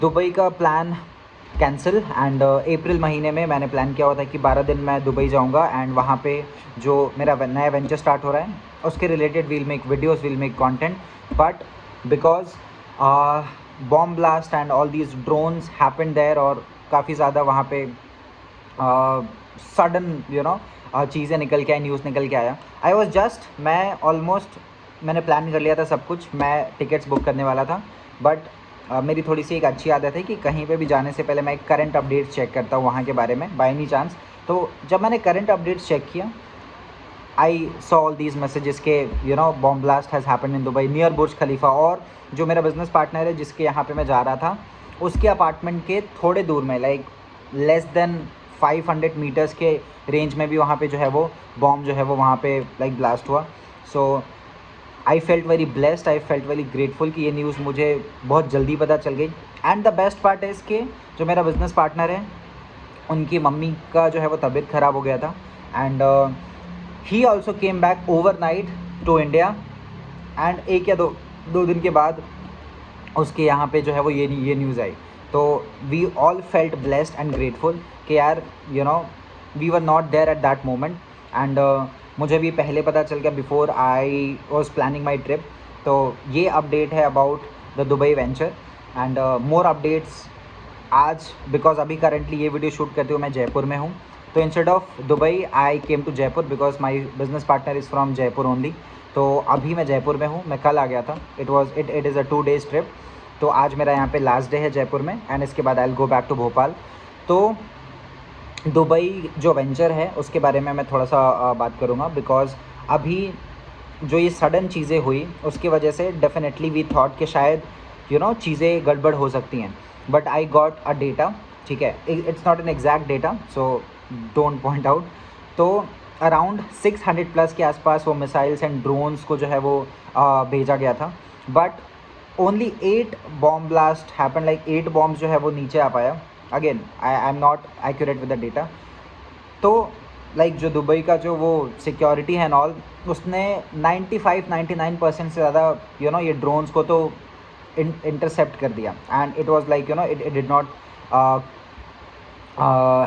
Dubai का plan cancel and April महीने में मैंने प्लान किया हुआ था कि 12 दिन मैं दुबई जाऊंगा एंड वहाँ पे जो मेरा नया वेंचर स्टार्ट हो रहा है उसके related will make videos, will make content, but because bomb blast and all these drones happened there और काफ़ी ज़्यादा वहाँ पे सडन चीज़ें निकल के आई, न्यूज़ निकल के आया। आई वॉज जस्ट मैं ऑलमोस्ट मैंने प्लान कर लिया था सब कुछ, मैं टिकट्स बुक करने वाला था, बट मेरी थोड़ी सी एक अच्छी आदत है कि कहीं पे भी जाने से पहले मैं एक करंट अपडेट्स चेक करता हूँ वहाँ के बारे में बाय एनी चांस। तो जब मैंने करंट अपडेट्स चेक किया, I saw all these messages के bomb blast has happened in Dubai near Burj Khalifa. और जो मेरा बिजनेस पार्टनर है जिसके यहाँ पे मैं जा रहा था, उसके अपार्टमेंट के थोड़े दूर में, लाइक लेस देन 500 मीटर्स के रेंज में भी वहाँ पे जो है वो बॉम्ब जो है वो वहाँ पे लाइक ब्लास्ट हुआ। So I felt very blessed, I felt very grateful कि ये न्यूज़ मुझे बहुत जल्दी पता चल गई। एंड द बेस्ट पार्ट है इसके, जो मेरा बिज़नेस पार्टनर है उनकी मम्मी का जो है वो तबीयत ख़राब हो गया था and he also came back overnight to India and एक या दो दिन के बाद उसके यहाँ पे जो है वो ये न्यूज़ आई। तो we all felt blessed and grateful कि यार we were not there at that moment and मुझे भी पहले पता चल गया before I was planning my trip. तो ये अपडेट है about the Dubai venture and more updates आज, बिकॉज अभी करंटली ये वीडियो शूट करते हुए मैं जयपुर में हूँ। तो instead of Dubai I came to Jaipur because my business partner is from Jaipur only. तो अभी मैं जयपुर में हूँ, मैं कल आ गया था। It is a 2 days trip. तो आज मेरा यहाँ पे लास्ट डे है जयपुर में एंड इसके बाद I will go back to Bhopal. तो दुबई जो वेंचर है उसके बारे में मैं थोड़ा सा बात करूँगा बिकॉज अभी जो ये सडन चीज़ें हुई उसकी वजह से डेफिनेटली वी थॉट कि शायद चीज़ें गड़बड़ हो सकती हैं, but I got a data, ठीक है, it's not an exact data so don't point out. तो अराउंड 600 प्लस के आसपास वो मिसाइल्स एंड ड्रोन्स को जो है वो भेजा गया था, but only 8 bomb blast happen, like 8 bombs जो है वो नीचे आ पाया। Again I am not accurate with the data. तो लाइक जो दुबई का जो वो सिक्योरिटी है एंड ऑल, उसने 95-99% से ज़्यादा ये ड्रोन्स को तो इंटरसेप्ट कर दिया and it was like it did not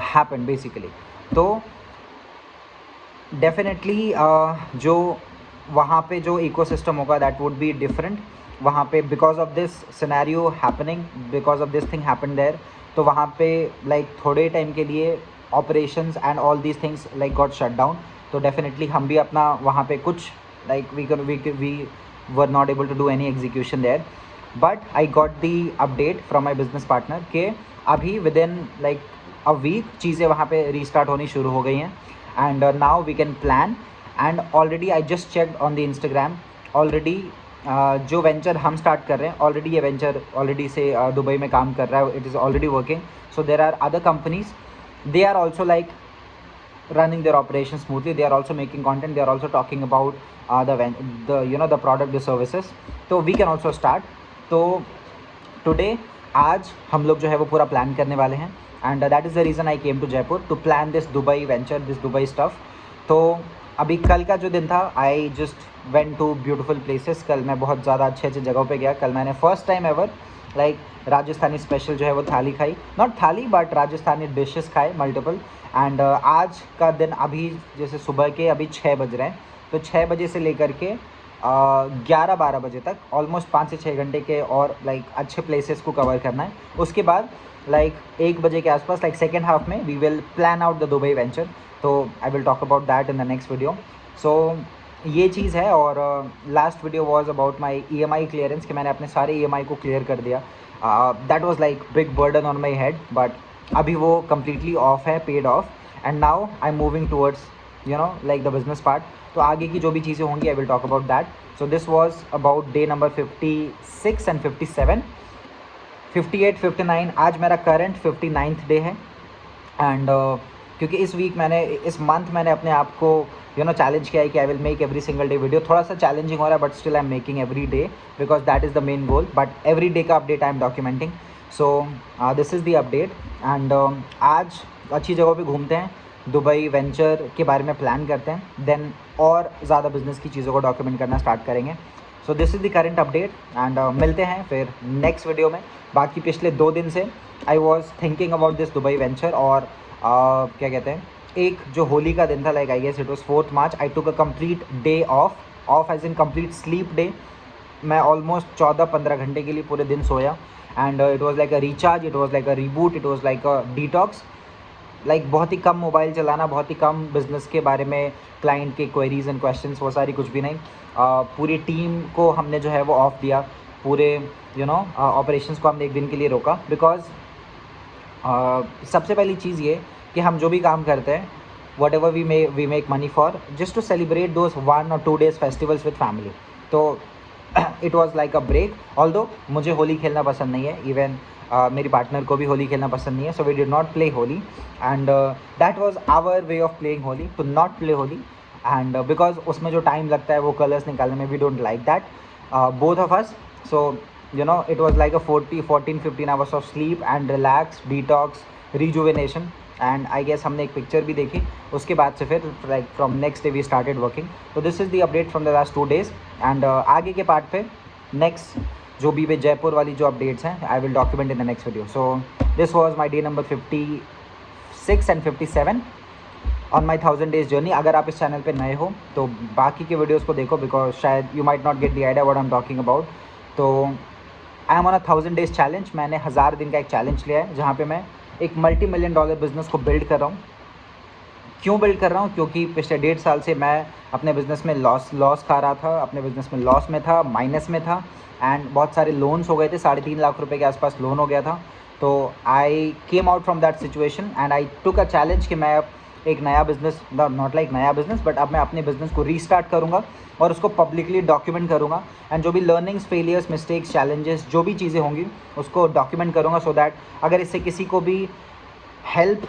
happen basically. तो डेफिनेटली जो वहाँ पे जो इकोसिस्टम होगा दैट वुड बी डिफरेंट वहाँ पे because of this scenario happening, because of this thing happen there. तो वहाँ पे लाइक थोड़े टाइम के लिए operations and all these things like got shut down. तो डेफिनेटली हम भी अपना वहाँ पे कुछ like we were not able to do any execution there, but I got the update from my business partner के अभी within like a week चीज़ें वहाँ पे रीस्टार्ट होनी शुरू हो गई हैं and now we can plan. And already I just checked on the Instagram, already जो वेंचर हम स्टार्ट कर रहे हैं ऑलरेडी ये वेंचर ऑलरेडी से दुबई में काम कर रहा है, it is already working. So there are other companies, they are also like running their operations smoothly, they are also making content, they are also talking about the product, the services, तो we can also start। तो today आज हम लोग जो है वो पूरा plan करने वाले हैं and that is the reason I came to Jaipur to plan this Dubai venture, this Dubai stuff. तो अभी कल का जो दिन था, I just went to beautiful places. कल मैं बहुत ज़्यादा अच्छे अच्छे जगहों पे गया। कल मैंने first time ever like Rajasthani special जो है वो थाली खाई, नॉट थाली बट राजस्थानी डिशेस खाए मल्टीपल। एंड आज का दिन अभी जैसे सुबह के अभी 6 बज रहे हैं, तो 6 बजे से लेकर के 11-12 बजे तक ऑलमोस्ट 5 से 6 घंटे के और लाइक अच्छे प्लेसेस को कवर करना है। उसके बाद लाइक 1 बजे के आसपास लाइक सेकेंड हाफ में we will plan out the Dubai venture. तो I will talk about that in the next video. So ये चीज़ है। और last video was about my EMI clearance कि मैंने अपने सारे EMI को क्लियर कर दिया। That was like big burden on my head, but अभी वो कम्प्लीटली ऑफ है, paid off, and now I am moving towards like the business part. तो आगे की जो भी चीज़ें होंगी आई will talk about that. So this was about day number 56 and 57, 58, 59। आज मेरा करंट 59th डे है एंड क्योंकि इस मंथ मैंने अपने आप को चैलेंज किया है कि I will make every single day video. थोड़ा सा चैलेंजिंग हो रहा है but still I am making every day because that is the main goal, but every day का update I am documenting. So this is the update and आज अच्छी जगहों पे घूमते हैं, दुबई वेंचर के बारे में प्लान करते हैं, देन और ज़्यादा बिजनेस की चीज़ों को डॉक्यूमेंट करना स्टार्ट करेंगे। सो this is the current update and मिलते हैं फिर नेक्स्ट वीडियो में। बाकी पिछले 2 दिन से I was thinking about this Dubai venture, और क्या कहते हैं, एक जो होली का दिन था, like I guess it was 4th March, I took a complete day off as in complete sleep day. मैं ऑलमोस्ट 14-15 घंटे के लिए पूरे दिन सोया, and it was like a recharge, it was like a reboot, it was like a detox. Like बहुत ही कम mobile चलाना, बहुत ही कम बिज़नेस के बारे में, क्लाइंट के क्वेरीज एंड क्वेश्चंस, वो सारी कुछ भी नहीं। पूरी टीम को हमने जो है वो ऑफ दिया, पूरे ऑपरेशंस को हमने एक दिन के लिए रोका, बिकॉज सबसे पहली चीज़ ये कि हम जो भी काम करते हैं, whatever we make money for, just to celebrate those 1 or 2 days festivals with family. तो it was like a break. Although मुझे होली खेलना पसंद नहीं है, इवन मेरी पार्टनर को भी होली खेलना पसंद नहीं है, so we did not play Holi, and that was our way of playing Holi, to not play Holi. And because उसमें जो टाइम लगता है वो कलर्स निकालने में, we don't like that both of us. So it was like a 14-15 hours of sleep and relax, detox, rejuvenation, and I guess हमने एक picture भी देखी, उसके बाद से फिर like from next day we started working. तो this is the update from the last 2 days, and आगे के पार्ट पे नेक्स्ट जो भी वे जयपुर वाली जो अपडेट्स हैं, I will document in the next video. So this was my day number 56 and 57 on my 1000 days journey. अगर आप इस चैनल पे नए हो तो बाकी के वीडियोज़ को देखो, बिकॉज शायद you might not get the idea what I am talking about. तो I am on a 1000 days challenge. मैंने 1000 दिन का एक चैलेंज लिया है, जहाँ पे मैं एक $multi-million बिज़नेस को बिल्ड कर रहा हूँ। क्यों बिल्ड कर रहा हूँ? क्योंकि पिछले 1.5 साल से मैं अपने बिज़नेस में लॉस खा रहा था, अपने बिज़नेस में लॉस में था, माइनस में था, एंड बहुत सारे लोन्स हो गए थे, 3.5 लाख रुपए के आसपास लोन हो गया था। तो I came out from that situation and I took a challenge कि मैं अब एक नया बिज़नेस, नॉट लाइक नया बिज़नेस, बट अब मैं अपने बिज़नेस को रीस्टार्ट करूँगा और उसको पब्लिकली डॉक्यूमेंट करूँगा, एंड जो भी लर्निंग्स, फेलियर्स, मिस्टेक्स, चैलेंजेस, जो भी चीज़ें होंगी उसको डॉक्यूमेंट करूँगा, सो दैट अगर इससे किसी को भी हेल्प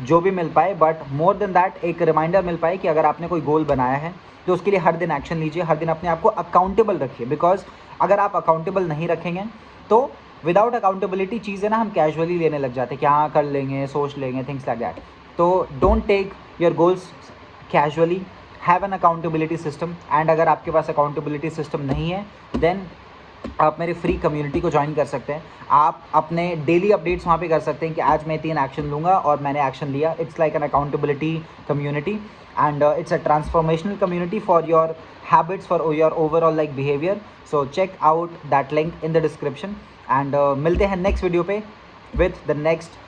जो भी मिल पाए, बट मोर देन दैट एक रिमाइंडर मिल पाए कि अगर आपने कोई गोल बनाया है तो उसके लिए हर दिन एक्शन लीजिए, हर दिन अपने आप को अकाउंटेबल रखिए। बिकॉज अगर आप अकाउंटेबल नहीं रखेंगे तो विदाउट अकाउंटेबिलिटी चीज़ें ना हम कैजुअली लेने लग जाते हैं कि हाँ कर लेंगे, सोच लेंगे, थिंग्स लाइक दैट। तो don't take your goals casually, have an accountability system. And अगर आपके पास अकाउंटेबिलिटी सिस्टम नहीं है, देन आप मेरे फ्री कम्युनिटी को ज्वाइन कर सकते हैं। आप अपने डेली अपडेट्स वहाँ पे कर सकते हैं कि आज मैं 3 एक्शन लूँगा और मैंने एक्शन लिया। It's like an accountability community, and it's a transformational community for your habits, for your overall like behaviour. So check out that link in the description, and मिलते हैं नेक्स्ट वीडियो पे with the next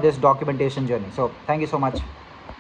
this documentation journey. So thank you so much.